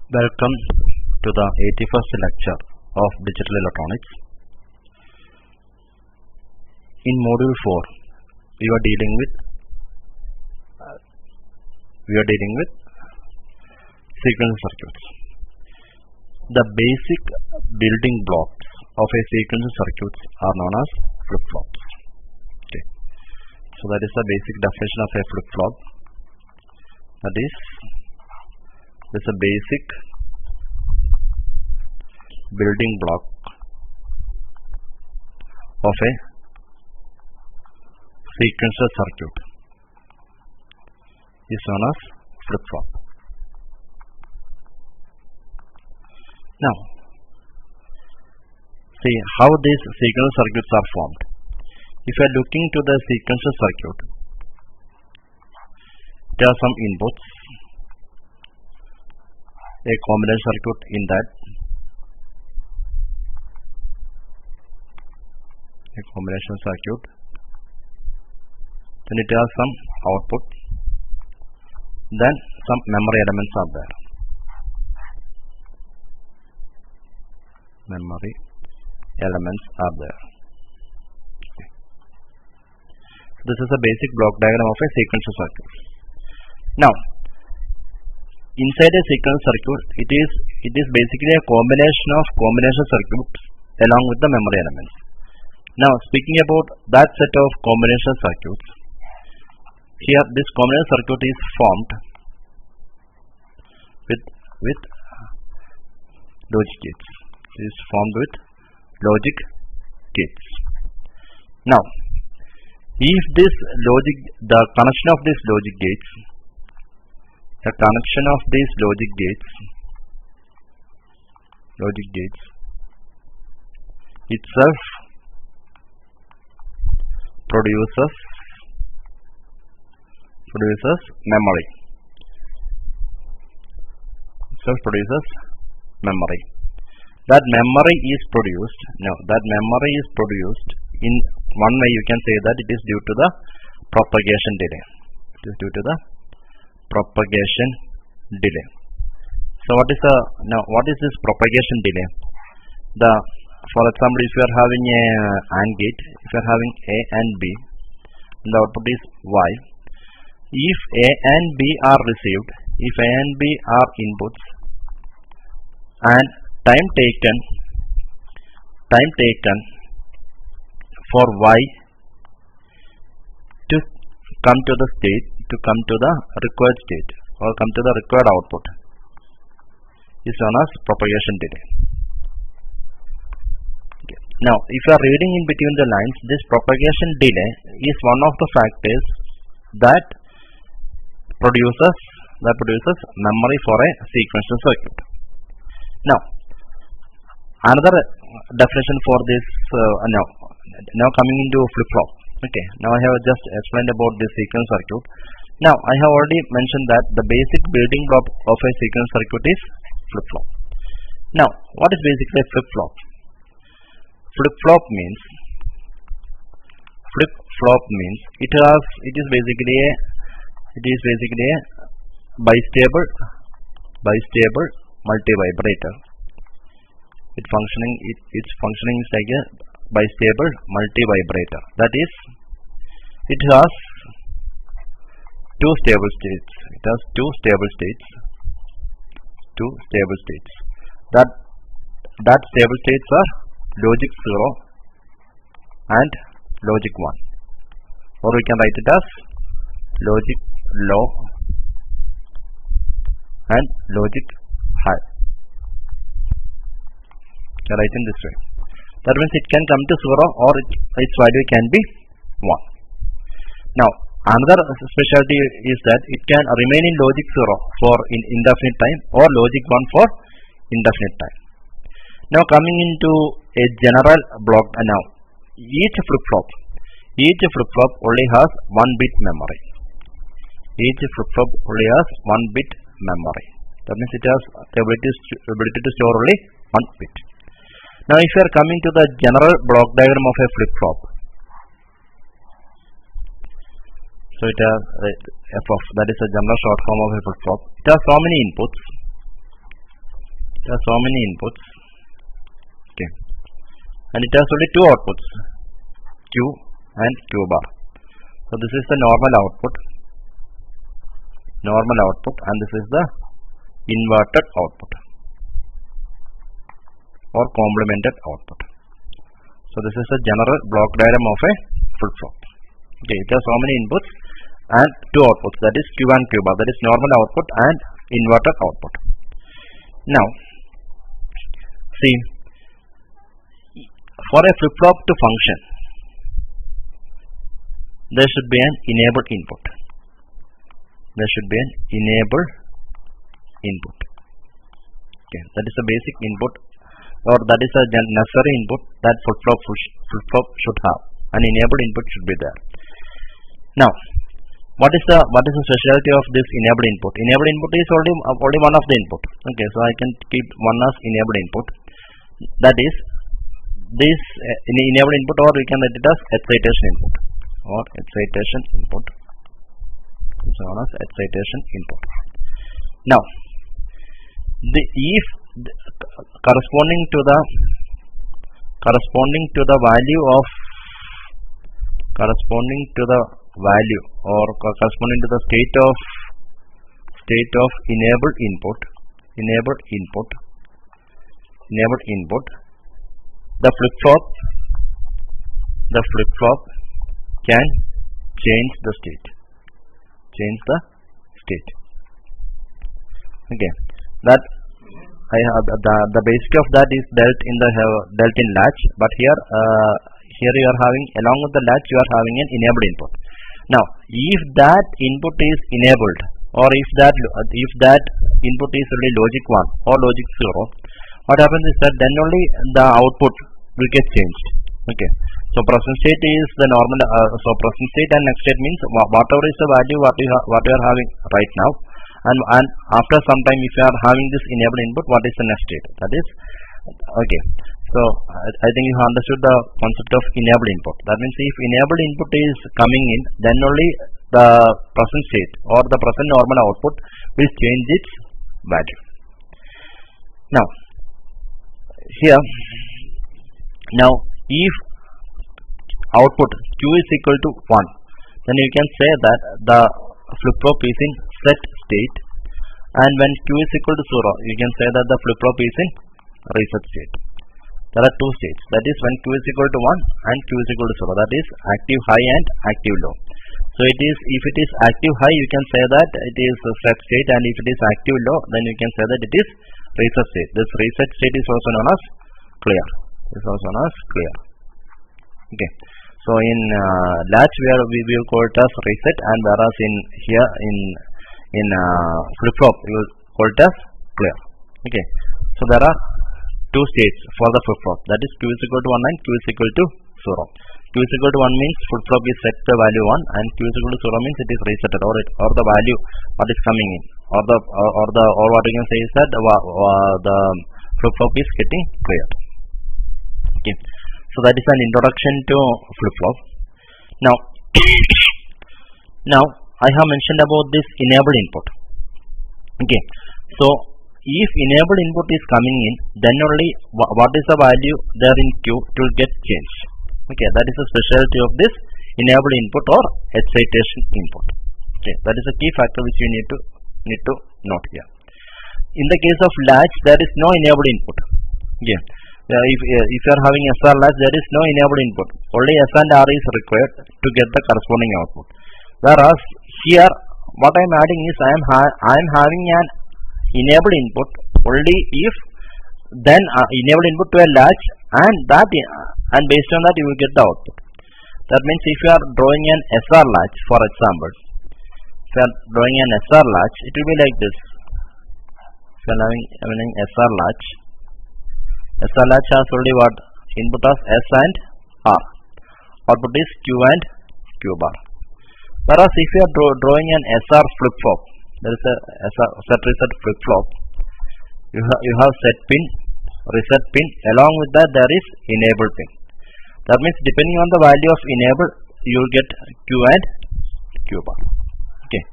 Welcome to the 81st lecture of Digital Electronics. In Module 4, we are dealing with sequence circuits. The basic building blocks of a sequence circuits are known as flip-flops. Okay. So that is the basic definition of a flip-flop. That is, there's a basic building block of a sequential circuit is known as flip-flop. Now, see how these sequential circuits are formed. If you are looking to the sequential circuit, there are some inputs, a combination circuit in that, a combination circuit, then it has some output, then some memory elements are there. Memory elements are there. Okay. This is a basic block diagram of a sequential circuit. Now, inside a sequence circuit, it is basically a combination of combination circuits along with the memory elements. Now, speaking about that set of combination circuits, here this combination circuit is formed with logic gates. It is formed with logic gates. Now, if the connection of these logic gates itself produces memory. That memory is produced. Now, that memory is produced in one way. You can say that it is due to the propagation delay. It is due to the propagation delay. So, what is this propagation delay? For example, if you are having a AND gate, if you are having A and B, and the output is Y. If A and B are received, if A and B are inputs, and time taken for Y to come to the required state or come to the required output is known as propagation delay. Okay. Now, if you are reading in between the lines, this propagation delay is one of the factors that produces memory for a sequential circuit. Now, another definition for this, now coming into flip-flop. Okay, now I have just explained about this sequence circuit. Now, I have already mentioned that the basic building block of a sequence circuit is flip-flop. Now, what is basically a flip-flop? Flip-flop means it is basically a bistable multivibrator. Its functioning is like a bistable multivibrator. That is, it has two stable states. That stable states are logic 0 and logic 1, or we can write it as logic low and logic high. Write in this way. That means it can come to 0 or its value can be 1. Now, another specialty is that it can remain in logic 0 for indefinite time or logic 1 for indefinite time. Now, coming into a general block, now each flip-flop only has 1 bit memory. That means it has the ability to store only 1 bit. Now, if you are coming to the general block diagram of a flip-flop, so it has f of, that is a general short form of a flip-flop. It has so many inputs. There are so many inputs. Okay, and it has only two outputs, Q and Q bar. So this is the normal output, and this is the inverted output or complemented output. So this is a general block diagram of a flip-flop. Okay, it has so many inputs and two outputs, that is Q and Q bar, that is normal output and inverted output. Now, see, for a flip-flop to function, there should be an enabled input. There should be an enabled input. Okay, that is a basic input, or that is a necessary input that flip-flop should have. An enabled input should be there. Now, what is the specialty of this enabled input? Enabled input is only one of the input. Okay, so I can keep one as enabled input. That is this enabled input, or we can write it as excitation input, or excitation input. It's known as excitation input. Now, if corresponding to the value or corresponding to the state of enabled input, the flip-flop can change the state. Okay, that I have the basic of that is dealt in latch, but here you are having, along with the latch, you are having an enabled input. Now, if that input is enabled, or if that input is really logic 1 or logic 0, what happens is that then only the output will get changed. Okay, so present state is the normal. So present state and next state means whatever is the value what you are having right now, and after some time, if you are having this enabled input, what is the next state? That is okay. So I think you have understood the concept of enabled input. That means if enabled input is coming in, then only the present state or the present normal output will change its value. Now, here, if output Q is equal to 1, then you can say that the flip-flop is in set state, and when Q is equal to 0, you can say that the flip-flop is in reset state. There are two states, that is when Q is equal to 1 and Q is equal to 0, that is active high and active low. So if it is active high, you can say that it is a set state, and if it is active low, then you can say that it is reset state. This reset state is also known as clear. Okay, so in latch we will call it as reset, and whereas in flip-flop we will call it as clear. Okay, so there are two states for the flip-flop, that is Q is equal to 1 and Q is equal to 0. Q is equal to 1 means flip-flop is set the value 1, and Q is equal to 0 means it is resetted, or the value what is coming in, or what you can say is that the flip-flop is getting cleared. Okay, so that is an introduction to flip-flop. Now I have mentioned about this enabled input. Okay, so if enabled input is coming in, then only what is the value there in Q, it will get changed. Okay, that is the specialty of this enabled input or excitation input. Okay, that is a key factor which you need to note here. In the case of latch, there is no enabled input. Okay, if you are having SR latch, there is no enabled input. Only S and R is required to get the corresponding output. Whereas here, what I am adding is I am having an enabled input only if then enabled input to a latch, and based on that you will get the output. That means if you are drawing an SR latch, for example, if you are drawing an SR latch, it will be like this. If you are having SR latch has only what input of S and R, output is Q and Q bar. Whereas if you are drawing an SR flip-flop, there is a set reset flip-flop, you have set pin, reset pin, along with that there is enable pin. That means depending on the value of enable, you will get Q and Q bar. Okay,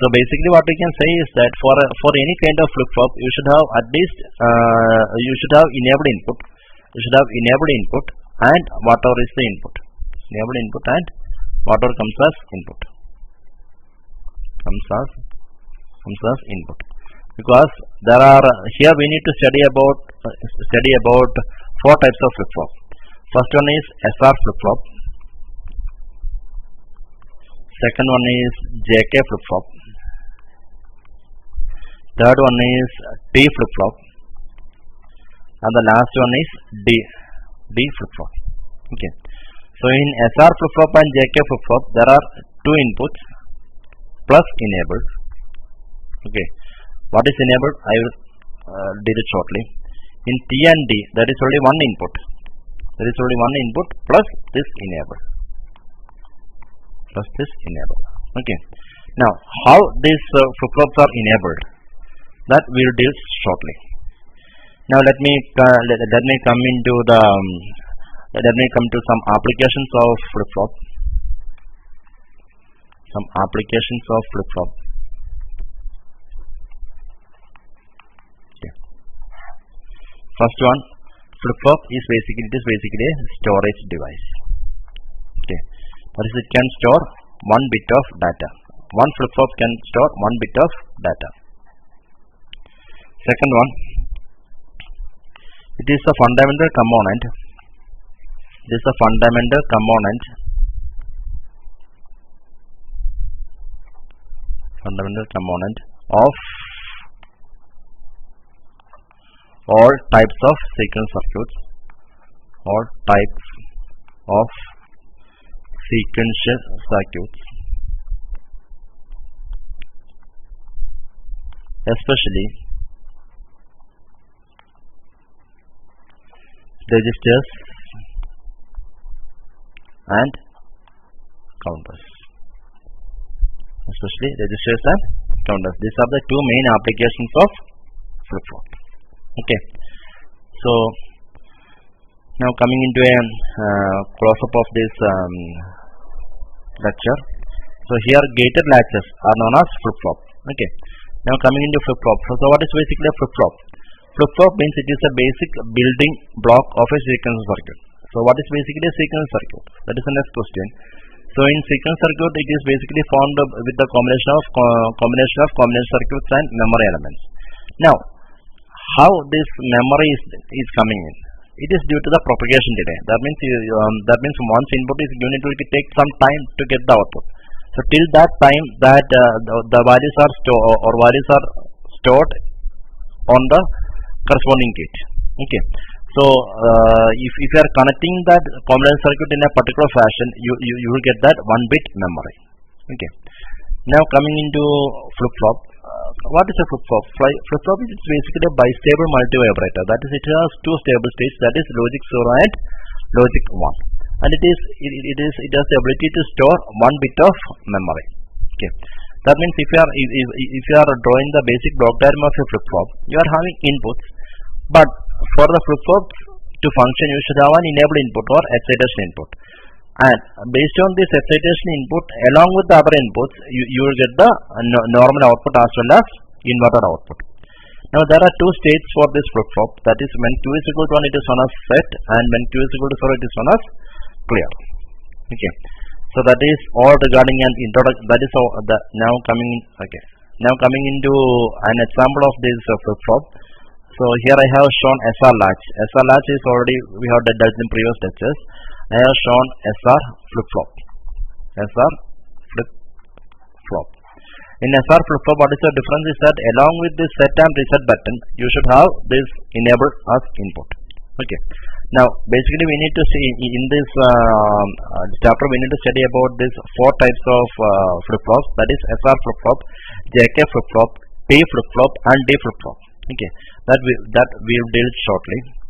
So basically, what we can say is that for any kind of flip flop, you should have at least you should have enabled input. You should have enabled input and whatever is the input. Enabled input and whatever comes as input. Comes as input. Because there are here we need to study about four types of flip flop. First one is SR flip flop. Second one is JK flip flop. Third one is T flip flop. And the last one is D flip flop. Okay. So in SR flip flop and JK flip flop, there are two inputs plus enabled. Okay. What is enabled? I will deal it shortly. In T and D, there is only one input. There is only one input plus this enabled. Okay. Now, how these flip flops are enabled? That we will deal shortly. Now, let me come to some applications of flip flop. Some applications of flip flop. Okay. First one, flip flop is basically a storage device. Okay. That is, it can store one bit of data. One flip flop can store one bit of data. Second one, it is a fundamental component. It is a fundamental component. Fundamental component of all types of sequence circuits. All types of sequential circuits, especially registers and counters. These are the two main applications of flip flop. Okay. So now coming into a close-up of this lecture. So here gated latches are known as flip flop. Okay. Now coming into flip flop. So what is basically a flip flop? Flip flop means it is a basic building block of a sequence circuit. So what is basically a sequence circuit? That is the next question. So in sequence circuit, it is basically formed with the combination of combination circuits and memory elements. Now, how this memory is coming in? It is due to the propagation delay. That means once input is given, it will take some time to get the output. So till that time, that the values are stored on the corresponding gate. Okay. So if you are connecting that combination circuit in a particular fashion, you will get that 1-bit memory. Okay. Now coming into flip flop. What is a flip flop? Flip flop is basically a bistable multivibrator. That is, it has two stable states. That is logic 0 and logic 1. And it has the ability to store 1 bit of memory. Okay. That means if you are drawing the basic block diagram of a flip flop, you are having inputs. But for the flip flop to function, you should have an enabled input or excitation input. And based on this excitation input, along with the other inputs, you will get the normal output as well as inverted output. Now there are two states for this flip flop. That is, when Q is equal to 1, it is known as set, and when Q is equal to 0, it is known as clear. Okay. So that is all regarding an introduction. That is all. Now coming into an example of this flip flop. So here I have shown SR latch. SR latch is already we have dealt in previous lectures. I have shown SR flip flop. SR flip flop. In SR flip flop, what is the difference is that along with this set and reset button, you should have this enabled as input. Okay. Now basically we need to see in this chapter we need to study about these four types of flip flops. That is SR flip flop, JK flip flop, T flip flop, and D flip flop. Okay. That we will deal shortly.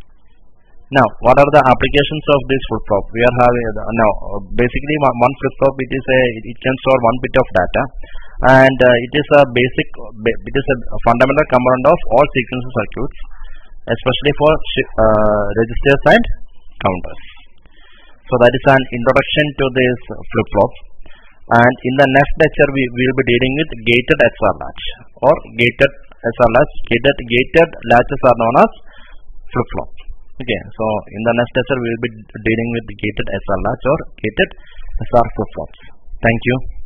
Now, what are the applications of this flip flop? We are having now basically one flip flop. It can store 1 bit of data, and it is a fundamental component of all sequential circuits, especially for registers and counters. So that is an introduction to this flip flop. And in the next lecture, we will be dealing with gated SR latch or gated SR latch. Gated latches are known as flip-flop. Okay, so in the next lecture, we will be dealing with gated SR latch or gated SR flip-flops. Thank you.